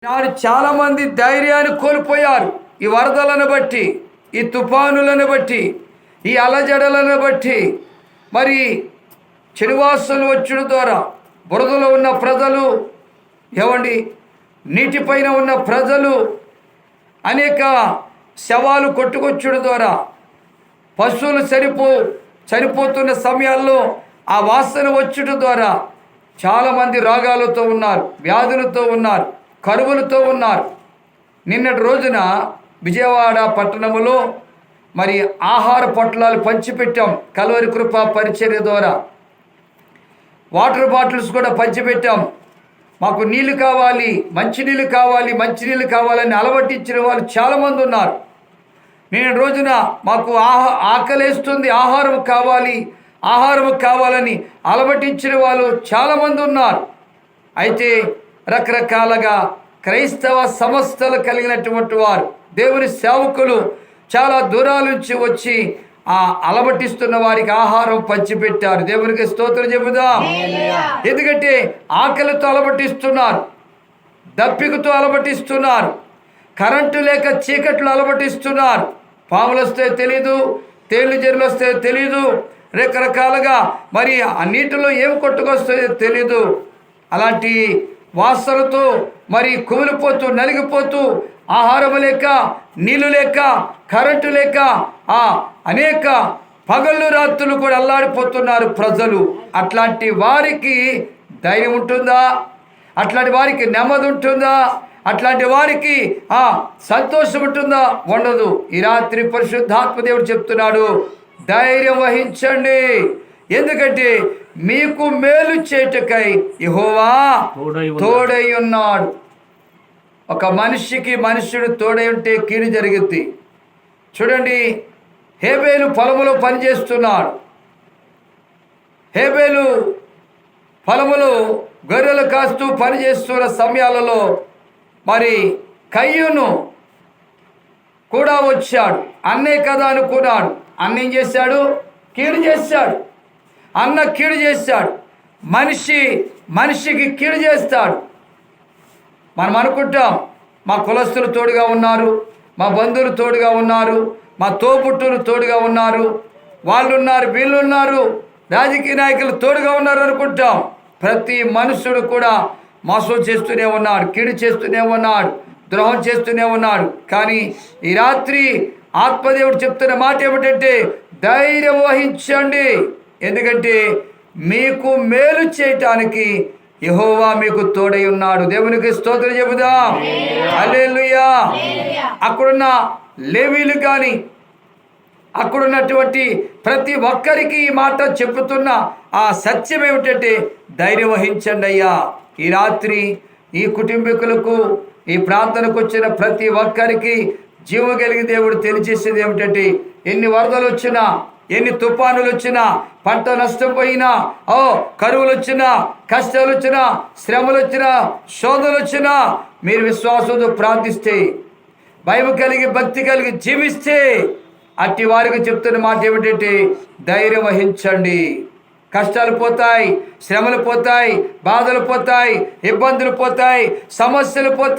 నాడు చాలా మంది ధైర్యాన్ని కోల్పోయారు. ఈ వరదలను బట్టి, ఈ తుఫానులను బట్టి, ఈ అలజడలను బట్టి, మరి చెడువాసనలు వచ్చుడు ద్వారా బురదలో ఉన్న ప్రజలు ఏమండి, నీటిపైన ఉన్న ప్రజలు అనేక శవాలు కొట్టుకొచ్చుడు ద్వారా పశువులు చనిపోతున్న సమయాల్లో ఆ వాసన వచ్చుట ద్వారా చాలామంది రోగాలతో ఉన్నారు, వ్యాధులతో ఉన్నారు, కరువులతో ఉన్నారు. నిన్నటి రోజున విజయవాడ పట్టణములో మరి ఆహార పొట్లాలు పంచిపెట్టాం. కల్వరి కృప పరిచర్య ద్వారా వాటర్ బాటిల్స్ కూడా పంచిపెట్టాం. మాకు నీళ్ళు కావాలి, మంచినీళ్ళు కావాలి, మంచినీళ్ళు కావాలని అలవట్టించిన వాళ్ళు చాలామంది ఉన్నారు. నేను రోజున మాకు ఆకలేస్తుంది, ఆహారం కావాలని అలవటించిన వాళ్ళు చాలామంది ఉన్నారు. అయితే రకరకాలుగా క్రైస్తవ సంస్థలు కలిగినటువంటి వారు, దేవుని సేవకులు చాలా దూరాల నుంచి వచ్చి అలవటిస్తున్న వారికి ఆహారం పంచిపెట్టారు. దేవునికి స్తోత్రం చెబుదాం. ఎందుకంటే ఆకలితో అలవటిస్తున్నారు, దప్పికతో అలవటిస్తున్నారు, కరెంటు లేక చీకట్లు అలవటిస్తున్నారు. పాములు వస్తే తెలీదు, తేళ్లు జర్లు వస్తే తెలీదు, రకరకాలుగా మరి ఆ నీటిలో ఏం కొట్టుకొస్తాయో తెలీదు. అలాంటి వాసనతో మరి కుమిలిపోతూ నలిగిపోతూ ఆహారం లేక, నీళ్ళు లేక, కరెంటు లేక అనేక పగళ్ళు రాత్రులు కూడా అల్లాడిపోతున్నారు ప్రజలు. అట్లాంటి వారికి ధైర్యం ఉంటుందా? అట్లాంటి వారికి నెమ్మది ఉంటుందా? అట్లాంటి వారికి సంతోషం ఉంటుందా? ఉండదు. ఈ రాత్రి పరిశుద్ధాత్మ దేవుడు చెప్తున్నాడు, ధైర్యం వహించండి, ఎందుకంటే మీకు మేలు చేయుటకై యెహోవా తోడై ఉన్నాడు. ఒక మనిషికి మనుష్యుడు తోడై ఉంటే కీడు జరుగుద్ది. చూడండి, హేబేలు పొలములో పనిచేస్తున్నాడు. హేబేలు పొలములో గొర్రెలు కాస్తూ పనిచేస్తున్న సమయాలలో మరి కయ్యూను కూడా వచ్చాడు. అన్నే కదా అనుకున్నాడు. అన్న ఏం చేశాడు? కీడు చేశాడు. అన్న కీడు చేశాడు. మనిషికి కీడు చేస్తాడు. మనం అనుకుంటాం మా కులస్తులు తోడుగా ఉన్నారు, మా బంధువులు తోడుగా ఉన్నారు, మా తోబుట్టులు తోడుగా ఉన్నారు, వాళ్ళున్నారు, వీళ్ళున్నారు, రాజకీయ నాయకులు తోడుగా ఉన్నారు అనుకుంటాం. ప్రతి మనుషుడు కూడా మోసం చేస్తూనే ఉన్నాడు, కీడు చేస్తూనే ఉన్నాడు, ద్రోహం చేస్తూనే ఉన్నాడు. కానీ ఈ రాత్రి ఆత్మదేవుడు చెప్తున్న మాట ఏమిటంటే, ధైర్యం వహించండి, ఎందుకంటే మీకు మేలు చేయటానికి యెహోవా మీకు తోడై ఉన్నాడు. దేవునికి స్తోత్రం చెబుదాం. హల్లెలూయా. అక్కడున్న లేవీలు కానీ, అక్కడున్నటువంటి ప్రతి ఒక్కరికి ఈ మాట చెబుతున్న ఆ సత్యం ఏమిటంటే, ధైర్యం వహించండి అయ్యా. ఈ రాత్రి ఈ కుటుంబీకులకు, ఈ ప్రార్థనకు వచ్చిన ప్రతి ఒక్కరికి జీవం కలిగి దేవుడు తెలియజేసేది ఏమిటంటే, ఎన్ని వరదలు వచ్చినా, ఎన్ని తుఫానులు వచ్చినా, పంట నష్టం పోయినా, కరువులు వచ్చినా, కష్టాలు వచ్చినా, శ్రమలు వచ్చినా, శోధనలు వచ్చినా, మీరు విశ్వాసంతో ప్రార్థిస్తే, భయం కలిగి భక్తి కలిగి జీవిస్తే, అట్టి వారికి చెప్తున్న మాట ఏమిటంటే, ధైర్యం వహించండి. కష్టాలు పోతాయి, శ్రమలు పోతాయి, బాధలు పోతాయి, ఇబ్బందులు పోతాయి, సమస్యలు పోతాయి.